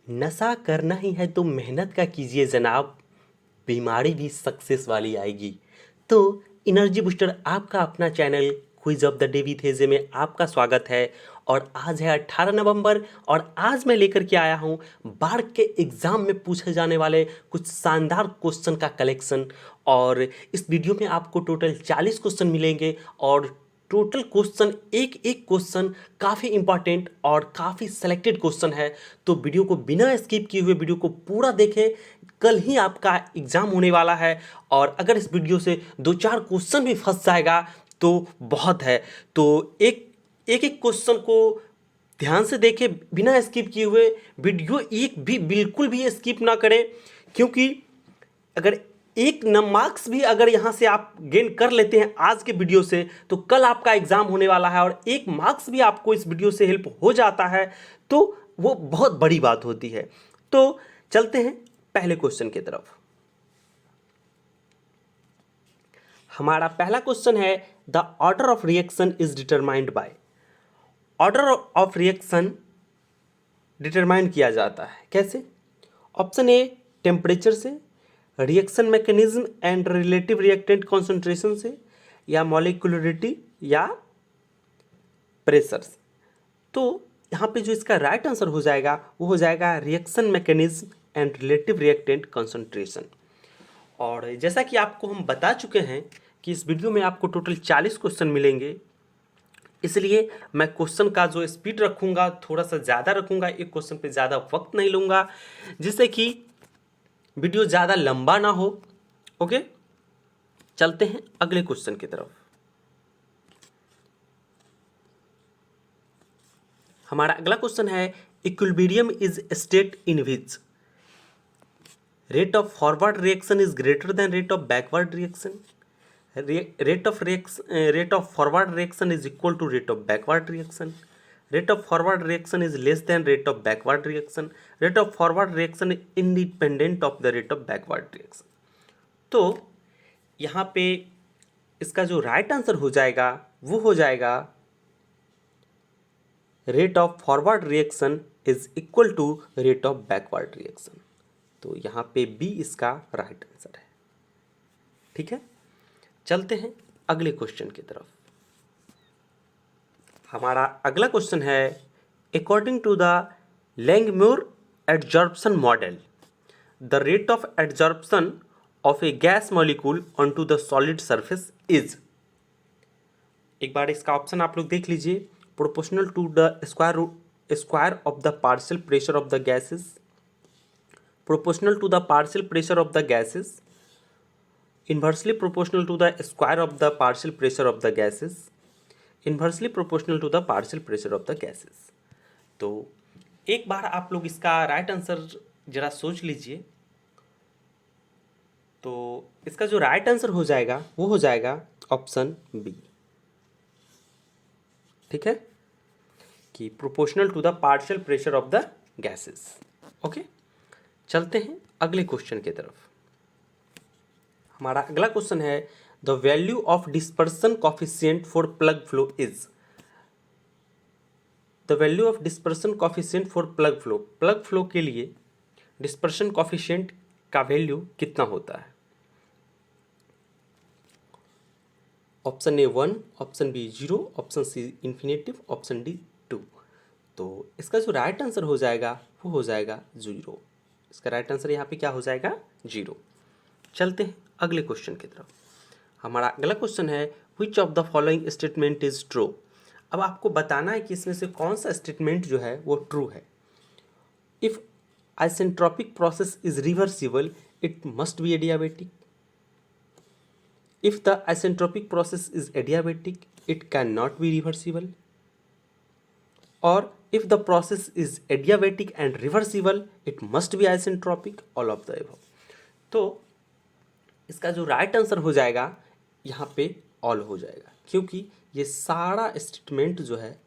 नशा करना ही है तो मेहनत का कीजिए जनाब, बीमारी भी सक्सेस वाली आएगी। तो एनर्जी बूस्टर आपका अपना channel quiz of the day with हेजे में आपका स्वागत है। और आज है 18 नवंबर और आज मैं लेकर के आया हूँ बार के एग्ज़ाम में पूछे जाने वाले कुछ शानदार क्वेश्चन का कलेक्शन। और इस वीडियो में आपको टोटल 40 क्वेश्चन मिलेंगे और टोटल क्वेश्चन एक एक क्वेश्चन काफ़ी इंपॉर्टेंट और काफ़ी सेलेक्टेड क्वेश्चन है। तो वीडियो को बिना स्किप किए हुए वीडियो को पूरा देखें, कल ही आपका एग्ज़ाम होने वाला है। और अगर इस वीडियो से दो चार क्वेश्चन भी फंस जाएगा तो बहुत है। तो एक एक एक क्वेश्चन को ध्यान से देखें, बिना स्किप किए हुए वीडियो एक भी बिल्कुल भी स्किप ना करें, क्योंकि अगर एक न मार्क्स भी अगर यहाँ से आप गेन कर लेते हैं आज के वीडियो से तो कल आपका एग्ज़ाम होने वाला है। और एक मार्क्स भी आपको इस वीडियो से हेल्प हो जाता है तो वो बहुत बड़ी बात होती है। तो चलते हैं पहले क्वेश्चन की तरफ। हमारा पहला क्वेश्चन है, the order of reaction is determined by. Order of reaction determine किया जाता है कैसे? ऑप्शन ए टेम्परेचर से, reaction mechanism and relative reactant concentration से, या मॉलिक्यूलरिटी या प्रेशर्स। तो यहाँ पे जो इसका राइट आंसर हो जाएगा वो हो जाएगा reaction mechanism and relative reactant concentration. और जैसा कि आपको हम बता चुके हैं कि इस वीडियो में आपको टोटल 40 क्वेश्चन मिलेंगे, इसलिए मैं क्वेश्चन का जो स्पीड रखूँगा थोड़ा सा ज़्यादा रखूँगा, एक क्वेश्चन पे ज़्यादा वक्त नहीं लूँगा जिससे कि वीडियो ज़्यादा लंबा ना हो। ओके, चलते हैं अगले क्वेश्चन की तरफ। हमारा अगला क्वेश्चन है, equilibrium is state in which rate of forward reaction is greater than rate of backward reaction, rate of forward reaction is equal to rate of backward reaction, rate of forward reaction is less than rate of backward reaction, rate of forward reaction is independent of the rate of backward reaction। तो यहाँ पे इसका जो right answer हो जाएगा वो हो जाएगा rate of forward reaction is equal to rate of backward reaction. तो यहाँ पे बी इसका राइट आंसर है। ठीक है, चलते हैं अगले क्वेश्चन की तरफ। हमारा अगला क्वेश्चन है, according to the Langmuir adsorption model the rate of adsorption of a gas molecule onto the solid surface is. एक बार इसका ऑप्शन आप लोग देख लीजिए, proportional to the square of the partial pressure of the gases, proportional to the partial pressure of the gases, inversely proportional to the square of the partial pressure of the gases, inversely proportional to the partial pressure of the gases। तो एक बार आप लोग इसका right answer जरा सोच लीजिए। तो इसका जो राइट आंसर हो जाएगा वो हो जाएगा ऑप्शन बी। ठीक है, कि proportional to the partial pressure of the gases. Okay, चलते हैं अगले क्वेश्चन की तरफ। हमारा अगला क्वेश्चन है, the value of dispersion coefficient for plug flow is. The value of dispersion coefficient for plug flow, plug flow के लिए डिस्पर्सन कॉफिशिएंट का वैल्यू कितना होता है? Option A 1, option B 0, option C infinitive, option D 2। तो इसका जो right answer हो जाएगा वो हो जाएगा 0। इसका राइट आंसर यहाँ पे क्या हो जाएगा? 0। चलते हैं अगले क्वेश्चन की तरफ। हमारा अगला क्वेश्चन है, which of the following statement is true. अब आपको बताना है कि इसमें से कौन सा स्टेटमेंट जो है वो ट्रू है। If isentropic process is reversible it must be adiabatic, if the isentropic process is adiabatic it can not be reversible, और if the process is adiabatic and reversible it must be isentropic, all of the above. तो इसका जो right answer हो जाएगा यहाँ पे all हो जाएगा, क्योंकि ये सारा स्टेटमेंट जो है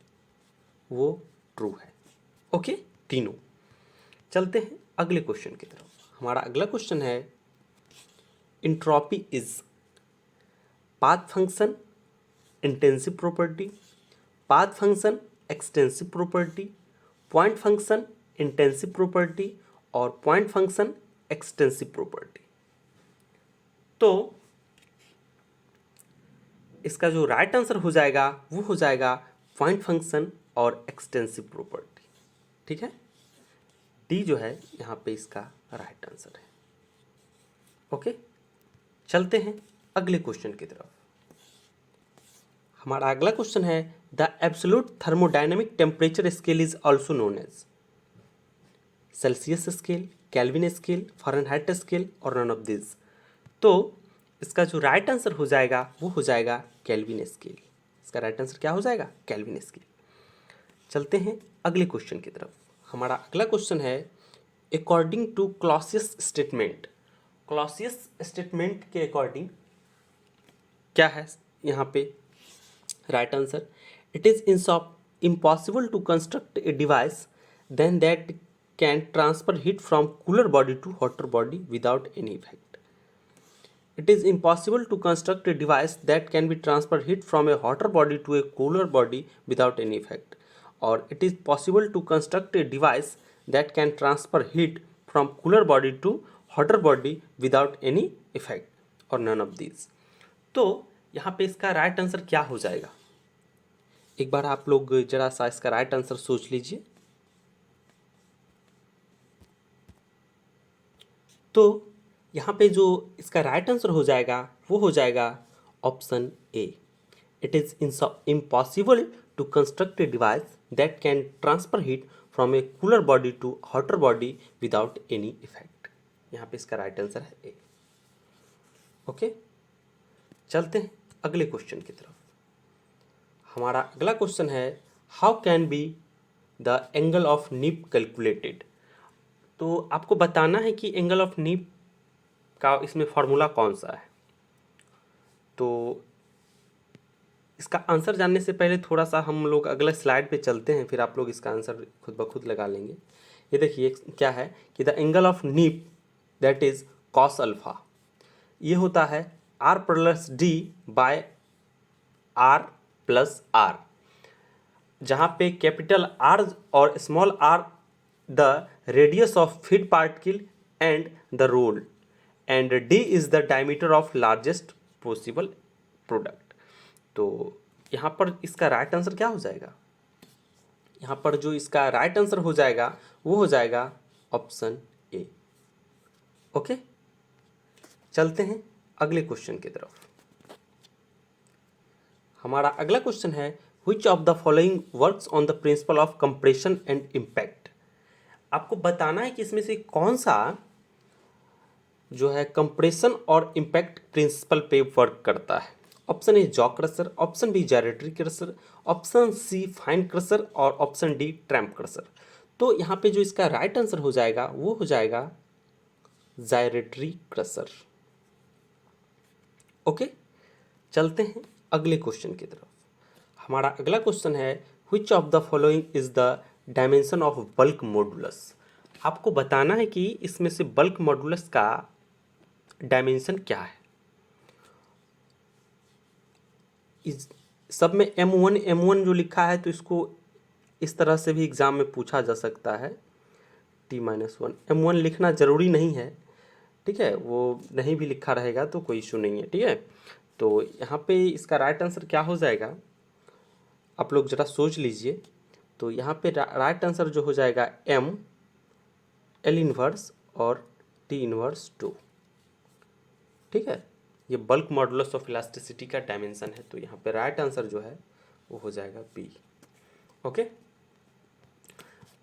वो ट्रू है। ओके, तीनों। चलते हैं अगले क्वेश्चन की तरफ। हमारा अगला क्वेश्चन है, entropy is path function, intensive property, path function, extensive property, point function, intensive property और पॉइंट फंक्शन एक्सटेंसिव प्रॉपर्टी। तो इसका जो राइट आंसर हो जाएगा वो हो जाएगा पॉइंट फंक्शन और एक्सटेंसिव प्रॉपर्टी। ठीक है, डी जो है यहाँ पे इसका राइट आंसर है। ओके, चलते हैं अगले क्वेश्चन की तरफ। हमारा अगला क्वेश्चन है the absolute thermodynamic temperature scale is also known as Celsius scale, Kelvin scale, Fahrenheit scale और नन ऑफ दिस। तो इसका जो राइट आंसर हो जाएगा वो हो जाएगा केल्विन स्केल। इसका राइट आंसर क्या हो जाएगा? Kelvin scale. चलते हैं अगले क्वेश्चन की तरफ। हमारा अगला क्वेश्चन है according to Clausius statement. Clausius statement के अकॉर्डिंग क्या है यहाँ पे right answer? It is impossible to construct a device then that can transfer heat from cooler body to hotter body without any effect. It is impossible to construct a device that can be transferred heat from a hotter body to a cooler body without any effect. Or it is possible to construct a device that can transfer heat from cooler body to hotter body without any effect. Or none of these. तो यहाँ पे इसका right answer क्या हो जाएगा? एक बार आप लोग जरा सा इसका राइट आंसर सोच लीजिए। तो यहाँ पे जो इसका राइट आंसर हो जाएगा वो हो जाएगा option A. It is impossible to construct a device that can transfer heat from a cooler body to hotter body without any effect. यहाँ पे इसका राइट आंसर है ए। ओके, चलते हैं अगले क्वेश्चन की तरफ। हमारा अगला क्वेश्चन है how can be the angle of नीप कैलकुलेटेड। तो आपको बताना है कि एंगल ऑफ नीप का इसमें फॉर्मूला कौन सा है। तो इसका आंसर जानने से पहले थोड़ा सा हम लोग अगले स्लाइड पे चलते हैं, फिर आप लोग इसका आंसर खुद ब खुद लगा लेंगे। ये देखिए क्या है कि the angle of nip that is cos alpha, ये होता है R plus D by R plus R, जहाँ पे कैपिटल आर और small R the radius of feed particle and the roll and d is the diameter of largest possible product. तो यहाँ पर इसका राइट आंसर क्या हो जाएगा? यहाँ पर जो इसका राइट आंसर हो जाएगा वो हो जाएगा ऑप्शन ए। ओके, चलते हैं अगले क्वेश्चन की तरफ। हमारा अगला क्वेश्चन है which of the following works on the principle of compression and impact. आपको बताना है कि इसमें से कौन सा जो है कंप्रेशन और इम्पैक्ट प्रिंसिपल पे वर्क करता है। Option A jaw crusher, option B gyratory crusher, option C fine crusher और ऑप्शन डी ट्रैम्प क्रशर। तो यहाँ पे जो इसका राइट आंसर हो जाएगा वो हो जाएगा जायरेटरी क्रशर। ओके, चलते हैं अगले क्वेश्चन की तरफ। हमारा अगला क्वेश्चन है which of the following is the dimension of bulk modulus. आपको बताना है कि इसमें से बल्क मॉडुलस का डायमेंशन क्या है। इस सब में M1 जो लिखा है तो इसको इस तरह से भी एग्ज़ाम में पूछा जा सकता है T-1। M1 लिखना ज़रूरी नहीं है, ठीक है, वो नहीं भी लिखा रहेगा तो कोई इशू नहीं है, ठीक है। तो यहाँ पे इसका राइट आंसर क्या हो जाएगा आप लोग ज़रा सोच लीजिए। तो यहाँ पे राइट आंसर जो हो जाएगा M, L इनवर्स और T इनवर्स 2, ठीक है। ये बल्क मॉडुलस ऑफ इलास्टिसिटी का डायमेंशन है, तो यहाँ पे राइट आंसर जो है वो हो जाएगा बी। ओके,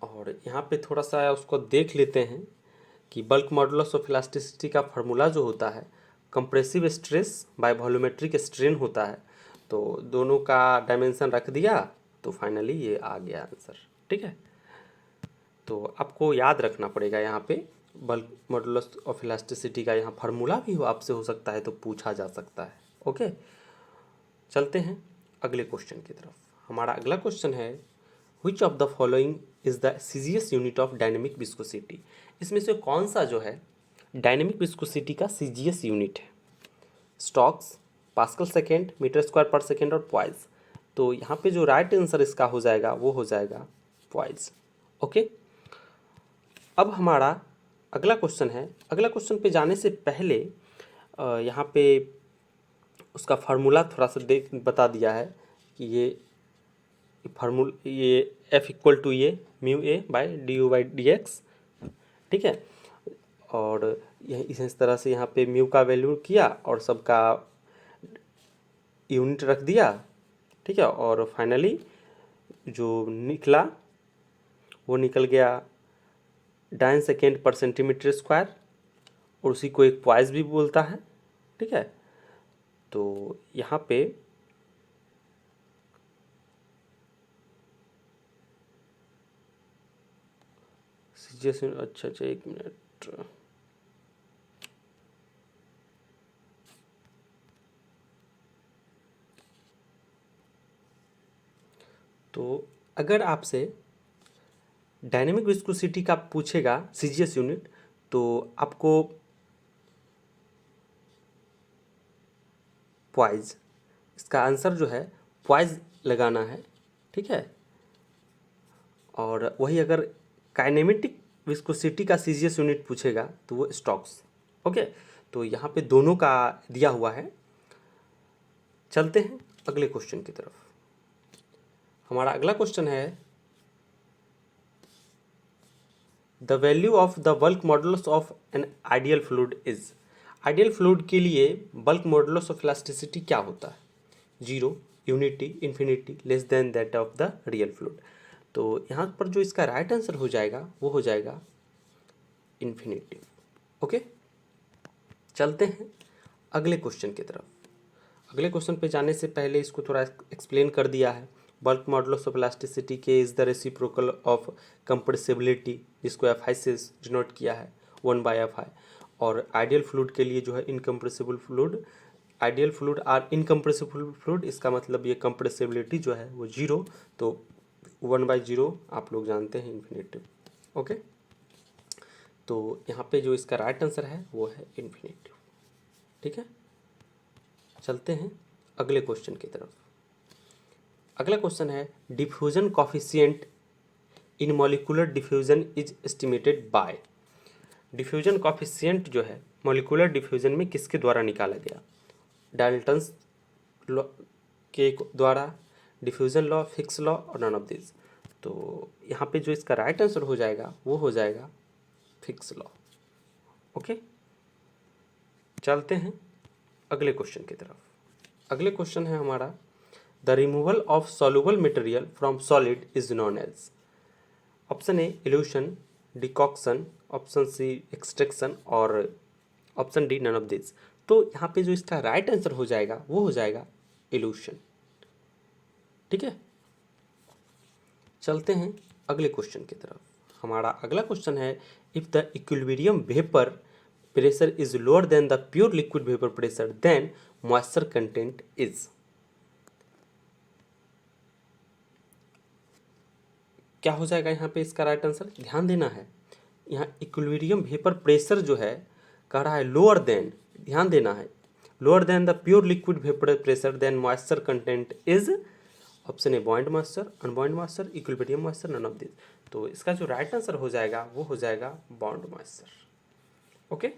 और यहाँ पे थोड़ा सा उसको देख लेते हैं कि बल्क मॉडुलस ऑफ इलास्टिसिटी का फार्मूला जो होता है compressive stress by volumetric strain होता है। तो दोनों का डायमेंशन रख दिया तो फाइनली ये आ गया आंसर, ठीक है। तो आपको याद रखना पड़ेगा यहाँ पे बल्क मॉडुलस ऑफ इलास्टिसिटी का यहाँ फार्मूला भी आपसे हो सकता है तो पूछा जा सकता है। ओके, चलते हैं अगले क्वेश्चन की तरफ। हमारा अगला क्वेश्चन है which of the following is the CGS unit of dynamic viscosity. इसमें से कौन सा जो है डायनेमिक विस्कोसिटी का सीजीएस यूनिट है? Stokes, pascal second, metre square per second और पॉइज। तो यहाँ पे जो राइट आंसर इसका हो जाएगा वो हो जाएगा पॉइज। ओके, अब हमारा अगला क्वेश्चन है। अगला क्वेश्चन पे जाने से पहले यहाँ पे उसका फार्मूला थोड़ा सा देख बता दिया है कि ये F इक्वल टू ये mu A by D you by D x, ठीक है। और यह इस तरह से यहाँ पे म्यू का वैल्यू किया और सबका यूनिट रख दिया, ठीक है। और फाइनली जो निकला वो निकल गया 9 सेकेंड पर सेंटीमीटर स्क्वायर, और उसी को एक पॉइस भी बोलता है, ठीक है। तो यहाँ पे अच्छा 1 मिनट। तो अगर आपसे डायनेमिक विस्कोसिटी का पूछेगा सीजीएस यूनिट, तो आपको पॉइज, इसका आंसर जो है पॉइज लगाना है, ठीक है। और वही अगर काइनेमेटिक विस्कोसिटी का सीजीएस यूनिट पूछेगा तो वो स्टोक्स, ओके। तो यहाँ पे दोनों का दिया हुआ है। चलते हैं अगले क्वेश्चन की तरफ। हमारा अगला क्वेश्चन है the value of the bulk modulus of an ideal fluid is. Ideal fluid के लिए बल्क मॉडुलस ऑफ इलास्टिसिटी क्या होता है? 0, unity, infinity, less than that of the real fluid. तो यहाँ पर जो इसका राइट आंसर हो जाएगा वो हो जाएगा इन्फिनिटी, ओके। चलते हैं अगले क्वेश्चन की तरफ। अगले क्वेश्चन पे जाने से पहले इसको थोड़ा एक्सप्लेन कर दिया है। बल्क मॉडुलस ऑफ इलास्टिसिटी के is the reciprocal of compressibility, जिसको एफ आई से डिनोट किया है 1/Fi। और आइडियल फ्लूइड के लिए जो है incompressible fluid, ideal fluid are incompressible fluid, इसका मतलब ये कंप्रेसिबिलिटी जो है वो 0, तो 1/0 आप लोग जानते हैं इन्फिनिटी, ओके। तो यहाँ पे जो इसका राइट आंसर है वो है इन्फिनिटी, ठीक है। चलते हैं अगले क्वेश्चन की तरफ। अगला क्वेश्चन है diffusion coefficient in molecular diffusion is estimated by. Diffusion coefficient जो है मॉलिक्यूलर डिफ्यूजन में किसके द्वारा निकाला गया? डाल्टन्स लॉ के द्वारा, डिफ्यूजन लॉ, फिक्स लॉ और नन ऑफ दिस। तो यहाँ पे जो इसका राइट आंसर हो जाएगा वो हो जाएगा फिक्स लॉ, ओके। चलते हैं अगले क्वेश्चन की तरफ। अगले क्वेश्चन है हमारा the removal of soluble material from solid is known as. Option A elution, decoction, option C extraction और option D none of this. तो यहाँ पे जो इसका राइट आंसर हो जाएगा वो हो जाएगा इल्यूशन, ठीक है। चलते हैं अगले क्वेश्चन की तरफ। हमारा अगला क्वेश्चन है if the equilibrium vapour pressure is lower than the pure liquid vapour pressure then moisture content is. क्या हो जाएगा यहाँ पे इसका राइट आंसर? ध्यान देना है, यहाँ इक्विलिब्रियम वेपर प्रेशर जो है कह रहा है लोअर देन, ध्यान देना है, lower than the pure liquid vapour pressure then moisture content is. Option A bound moisture, unbound moisture, equilibrium moisture, none of this. तो इसका जो राइट आंसर हो जाएगा वो हो जाएगा बॉन्ड मॉइस्चर, ओके।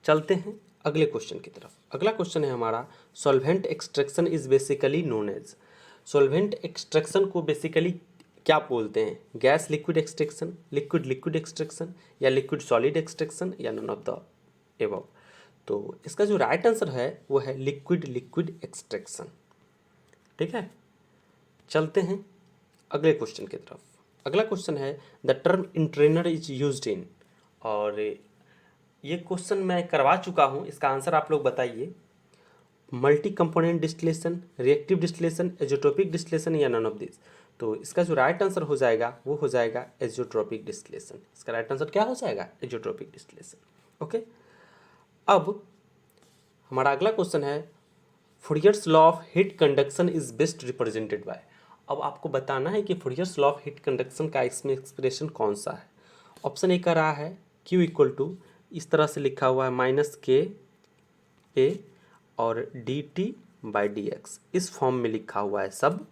चलते हैं अगले क्वेश्चन की तरफ। अगला क्वेश्चन है हमारा solvent extraction is basically known as. Solvent extraction को बेसिकली क्या बोलते हैं? Gas liquid extraction, liquid liquid extraction, या लिक्विड सॉलिड एक्सट्रैक्शन, या नन ऑफ द एबव। तो इसका जो राइट आंसर है वो है लिक्विड लिक्विड एक्सट्रैक्शन, ठीक है। चलते हैं अगले क्वेश्चन की तरफ। अगला क्वेश्चन है the term entrainer is used in. और ये क्वेश्चन मैं करवा चुका हूँ, इसका आंसर आप लोग बताइए। Multi component distillation, reactive distillation, azeotropic distillation, या नन ऑफ दिस। तो इसका जो राइट आंसर हो जाएगा वो हो जाएगा एजोट्रोपिक डिस्टिलेशन। इसका राइट आंसर क्या हो जाएगा? Azeotropic distillation, okay. अब हमारा अगला क्वेश्चन है Fourier's law of heat conduction is best represented by. अब आपको बताना है कि Fourier's law of heat conduction का इसमें एक्सप्रेशन कौन सा है। ऑप्शन ए का रहा है Q इक्वल टू, इस तरह से लिखा हुआ है -KA और dt/dx, इस फॉर्म में लिखा हुआ है सब।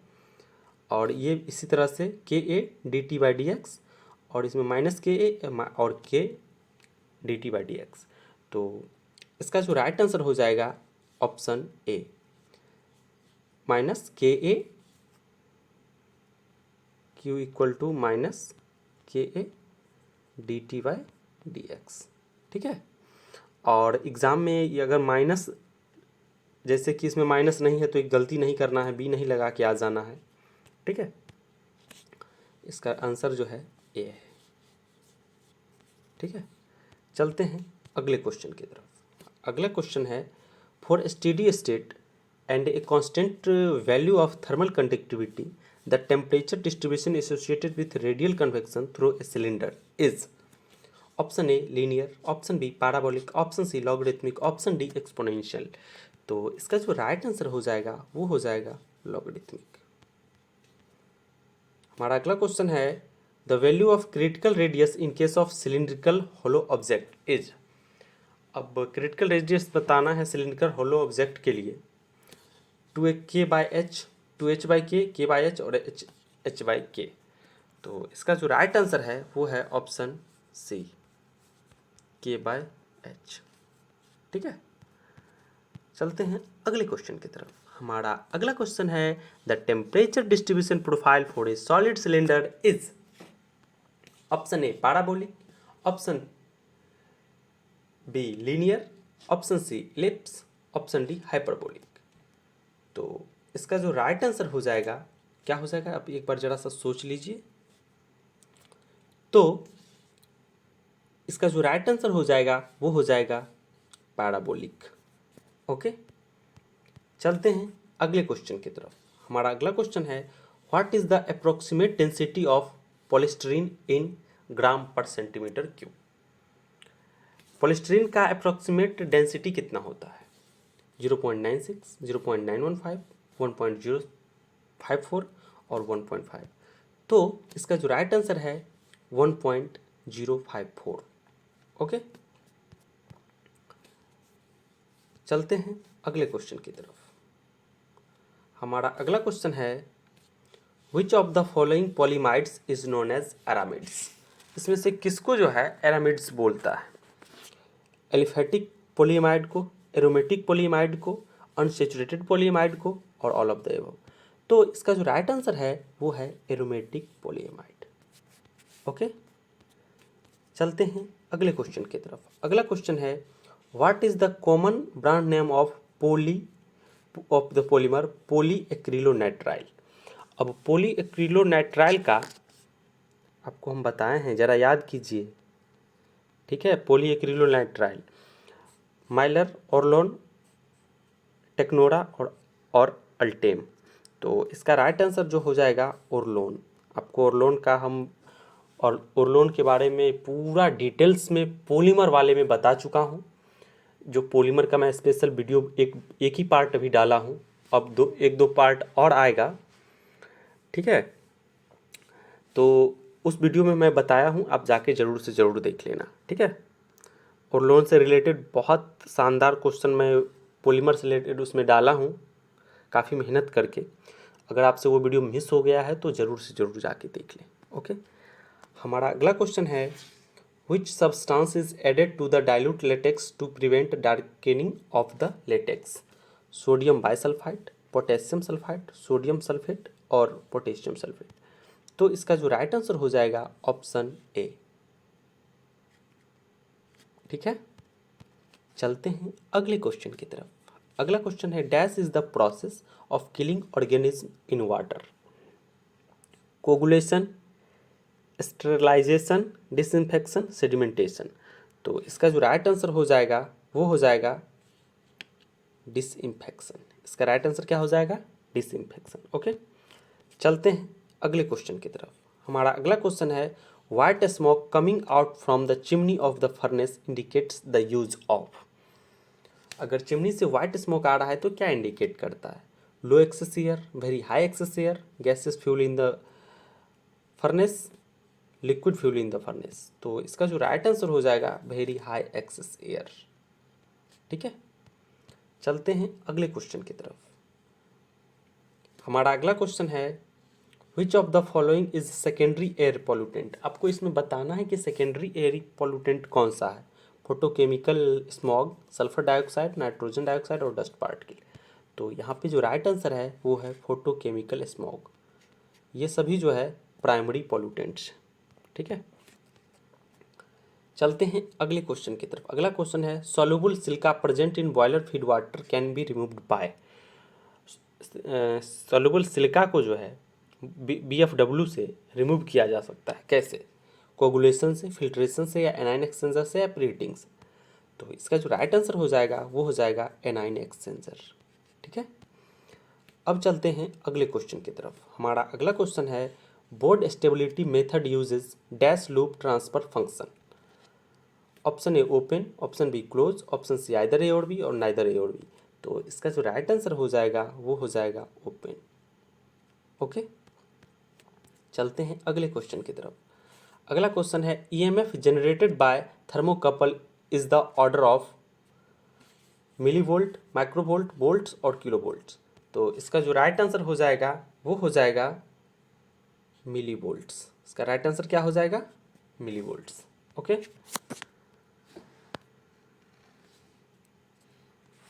और ये इसी तरह से KA dt/dx और इसमें माइनस के ए और के D T by D x. तो इसका जो राइट आंसर हो जाएगा ऑप्शन ए, माइनस के ए क्यू इक्वल टू माइनस के A D T by D x. ठीक है, और एग्ज़ाम में ये अगर माइनस, जैसे कि इसमें माइनस नहीं है तो एक गलती नहीं करना है, बी नहीं लगा के आ जाना है। ठीक है, इसका आंसर जो है ए है। ठीक है, चलते हैं अगले क्वेश्चन की तरफ। अगला क्वेश्चन है, for steady state and a constant value of thermal conductivity the temperature distribution associated with radial convection through a cylinder is option A linear, option B parabolic, option C logarithmic, option D exponential. तो इसका जो right answer हो जाएगा वो हो जाएगा logarithmic. हमारा अगला क्वेश्चन है, the value of critical radius in case of cylindrical hollow object is. अब क्रिटिकल रेडियस बताना है सिलिंड्रिकल होलो ऑब्जेक्ट के लिए, 2k by H, 2h by K by H और h बाई के। तो इसका जो राइट आंसर है वो है ऑप्शन सी, के बाई एच। ठीक है, चलते हैं अगले क्वेश्चन की तरफ। हमारा अगला क्वेश्चन है, the temperature distribution profile for a solid cylinder is option A parabolic, option B linear, option C ellipse, option D hyperbolic. तो इसका जो राइट आंसर हो जाएगा क्या हो जाएगा, आप एक बार जरा सा सोच लीजिए। तो इसका जो राइट आंसर हो जाएगा वो हो जाएगा पैराबोलिक। ओके, चलते हैं अगले क्वेश्चन की तरफ। हमारा अगला क्वेश्चन है, what is the approximate density of polystyrene in gram per centimetre cube. Polystyrene का अप्रोक्सीमेट डेंसिटी कितना होता है, 0.96, 0.915, 1.054 और 1.5। तो इसका जो राइट आंसर है 1.054। ओके, चलते हैं अगले क्वेश्चन की तरफ। हमारा अगला क्वेश्चन है, which of the following polyamides is known as aramids. इसमें से किसको जो है एरामिड्स बोलता है, एलिफेटिक पॉलीमाइड को, एरोमेटिक पॉलीमाइड को, अनसेचुरेटेड पॉलीमाइड को और ऑल ऑफ द एबव। तो इसका जो राइट आंसर है वो है एरोमेटिक पॉलीमाइड। ओके, चलते हैं अगले क्वेश्चन की तरफ। अगला क्वेश्चन है, what is the common brand name of the polymer polyacrylonitrile. अब पॉलीएक्रिलोनाइट्राइल का आपको हम बताए हैं, जरा याद कीजिए। ठीक है, पॉलीएक्रिलोनाइट्राइल माइलर, ऑर्लोन, टेक्नोरा और अल्टेम। तो इसका राइट आंसर जो हो जाएगा ओरलोन। आपको ओरलोन का हम और ओरलोन के बारे में पूरा डिटेल्स में पॉलीमर वाले में बता चुका हूँ। जो पॉलीमर का मैं स्पेशल वीडियो एक ही पार्ट अभी डाला हूँ, अब एक दो पार्ट और आएगा। ठीक है, तो उस वीडियो में मैं बताया हूँ, आप जाके ज़रूर से ज़रूर देख लेना। ठीक है, और लोन से रिलेटेड बहुत शानदार क्वेश्चन मैं पॉलीमर से रिलेटेड उसमें डाला हूँ काफ़ी मेहनत करके। अगर आपसे वो वीडियो मिस हो गया है तो ज़रूर से ज़रूर जाके देख लें। ओके, हमारा अगला क्वेश्चन है, which substance is added to the dilute latex to prevent darkening of the latex? Sodium bisulphide, potassium sulphide, sodium sulphate और पोटेशियम सल्फेट। तो इसका जो राइट आंसर हो जाएगा ऑप्शन ए। ठीक है, चलते हैं अगले क्वेश्चन की तरफ। अगला क्वेश्चन है, dash is the process of killing organism in water. Coagulation, sterilisation, disinfection, sedimentation. तो इसका जो राइट आंसर हो जाएगा वो हो जाएगा डिसइंफेक्शन। इसका राइट आंसर क्या हो जाएगा, डिसइंफेक्शन। ओके, चलते हैं अगले क्वेश्चन की तरफ। हमारा अगला क्वेश्चन है, white smoke coming out from the chimney of the furnace indicates the use of. अगर चिमनी से व्हाइट स्मोक आ रहा है तो क्या इंडिकेट करता है, low excess air, very high excess air, gases fuel in the furnace, liquid fuel in the furnace. तो इसका जो राइट आंसर हो जाएगा वेरी हाई एक्सेस एयर। ठीक है, चलते हैं अगले क्वेश्चन की तरफ। हमारा अगला क्वेश्चन है, which of the following is secondary air pollutant. आपको इसमें बताना है कि सेकेंडरी एयर पॉल्यूटेंट कौन सा है। Photochemical smog, sulphur dioxide, nitrogen dioxide और डस्ट पार्टिकल। तो यहाँ पे जो राइट आंसर है वो है फोटोकेमिकल स्मॉग। ये सभी जो है प्राइमरी पॉल्यूटेंट्स। ठीक है, चलते हैं अगले क्वेश्चन की तरफ। अगला क्वेश्चन है soluble silica present in boiler feed water can be removed by. Soluble silica को जो है BFW से रिमूव किया जा सकता है, कैसे? कोगुलेशन से, फिल्ट्रेशन से, या एनाइन एक्सचेंजर से, या प्रीहीटिंग से। तो इसका जो राइट आंसर हो जाएगा वो हो जाएगा एनाइन एक्सचेंजर। ठीक है, अब चलते हैं अगले क्वेश्चन की तरफ। हमारा अगला क्वेश्चन है Bode stability method uses dash loop transfer function. Option A open, option B close, option C either A और बी और नाइदर ए और बी। तो इसका जो राइट आंसर हो जाएगा वो हो जाएगा ओपन। ओके, चलते हैं अगले क्वेश्चन की तरफ। अगला क्वेश्चन है EMF generated by thermocouple is the order of millivolt, microvolt, volts और किलोवोल्ट्स। तो इसका जो राइट आंसर हो जाएगा वो हो जाएगा मिलीवोल्ट्स। इसका राइट आंसर क्या हो जाएगा? मिलीवोल्ट्स। ओके,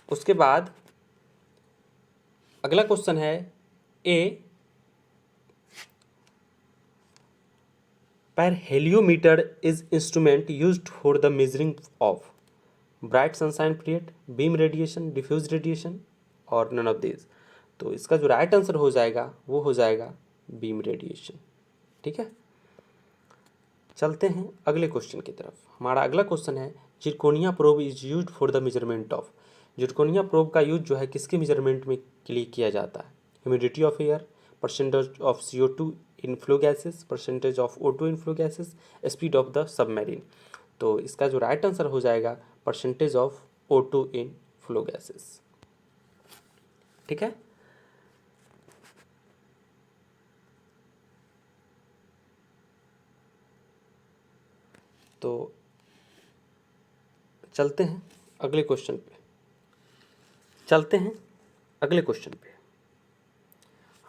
उसके बाद अगला क्वेश्चन है a pyrheliometer is instrument used for the measuring of bright sunshine period, beam radiation, diffuse radiation और नन ऑफ दिस। तो इसका जो राइट आंसर हो जाएगा वो हो जाएगा बीम रेडिएशन। ठीक है, चलते हैं अगले क्वेश्चन की तरफ। हमारा अगला क्वेश्चन है zirconia probe is used for the measurement of. Zirconia probe का यूज जो है किसके मेजरमेंट में के लिए किया जाता है? Humidity of air, percentage of CO2 in flow gases, percentage of O2 in flow gases, speed of the submarine. तो इसका जो राइट आंसर हो जाएगा percentage of O2 in flow gases. ठीक है, तो चलते हैं अगले क्वेश्चन पे।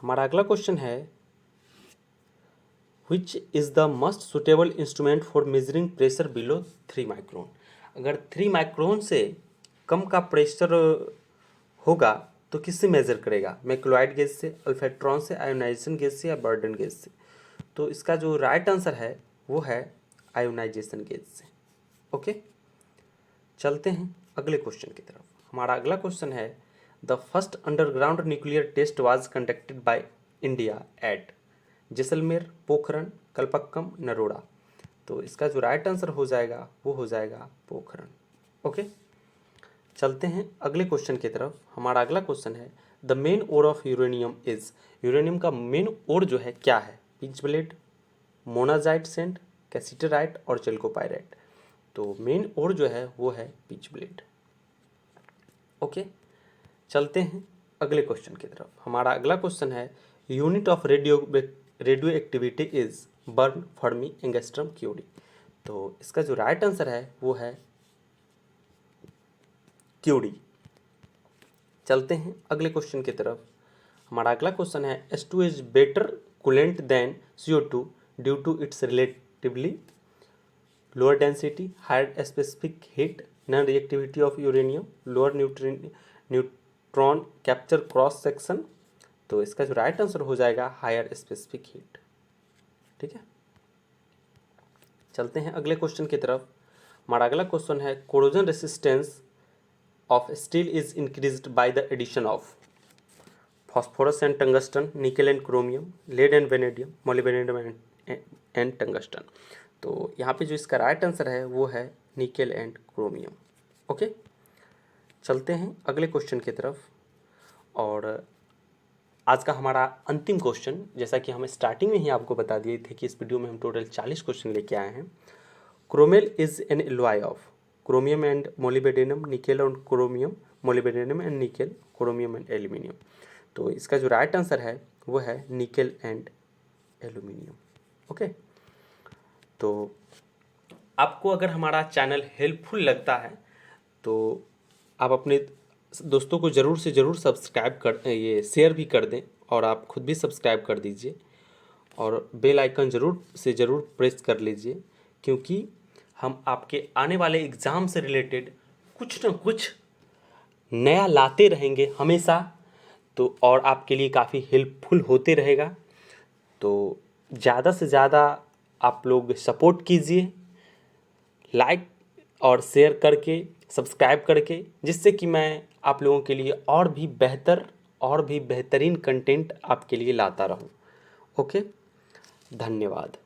हमारा अगला क्वेश्चन है which is the must suitable instrument for measuring pressure below 3 micron. अगर 3 माइक्रोन से कम का प्रेशर होगा तो किससे मेज़र करेगा? मैक्लोइड गैस से, अल्फेट्रॉन से, आयोनाइजेशन गैस से, या बर्डन गैस से। तो इसका जो राइट आंसर है वो है आयोनाइजेशन गैस से। ओके, चलते हैं अगले क्वेश्चन की तरफ। हमारा अगला क्वेश्चन है the first underground nuclear test was conducted by India at Jaisalmer, Pokhran, Kalpakkam, Naroda. तो इसका जो राइट आंसर हो जाएगा वो हो जाएगा पोखरण। ओके, चलते हैं अगले क्वेश्चन की तरफ। हमारा अगला क्वेश्चन है the main ore of uranium is. Uranium का मेन ओर जो है क्या है? Pitchblende, monazite sand, cassiterite और चेल्कोपाइराइट। तो मेन ओर जो है वो है पिच ब्लेड। ओके, चलते हैं अगले क्वेश्चन की तरफ। हमारा अगला क्वेश्चन है unit of radioactivity is barn, fermi, angstrom, curie. तो इसका जो राइट आंसर है वो है क्यूरी। चलते हैं अगले क्वेश्चन की तरफ। हमारा अगला क्वेश्चन है H2 is better coolant than CO2 due to its relatively lower density, higher specific heat, non reactivity of uranium, lower neutron capture cross section. तो इसका जो राइट आंसर हो जाएगा हायर स्पेसिफिक हीट। ठीक है, चलते हैं अगले क्वेश्चन की तरफ। हमारा अगला क्वेश्चन है corrosion resistance of steel is increased by the addition of phosphorus and tungsten, nickel and chromium, lead and vanadium, molybdenum and tungsten। तो यहाँ पे जो इसका राइट आंसर है वो है निकेल एंड क्रोमियम। ओके, चलते हैं अगले क्वेश्चन की तरफ। और आज का हमारा अंतिम क्वेश्चन, जैसा कि हम स्टार्टिंग में ही आपको बता दिए थे कि इस वीडियो में हम टोटल 40 क्वेश्चन लेके आए हैं। Chromel is an alloy of chromium and molybdenum, nickel and chromium, molybdenum and nickel, chromium and aluminium. तो इसका जो राइट आंसर है वो है निकेल एंड एल्यूमिनियम। ओके, तो आपको अगर हमारा चैनल हेल्पफुल लगता है तो आप अपने दोस्तों को ज़रूर से ज़रूर सब्सक्राइब कर शेयर भी कर दें और आप खुद भी सब्सक्राइब कर दीजिए। और बेल आइकन ज़रूर प्रेस कर लीजिए, क्योंकि हम आपके आने वाले एग्ज़ाम से रिलेटेड कुछ ना कुछ नया लाते रहेंगे हमेशा। तो और आपके लिए काफ़ी हेल्पफुल होते रहेगा। तो ज़्यादा से ज़्यादा आप लोग सपोर्ट कीजिए, लाइक और शेयर करके, सब्सक्राइब करके, जिससे कि मैं आप लोगों के लिए और भी बेहतरीन कंटेंट आपके लिए लाता रहूं। ओके, धन्यवाद।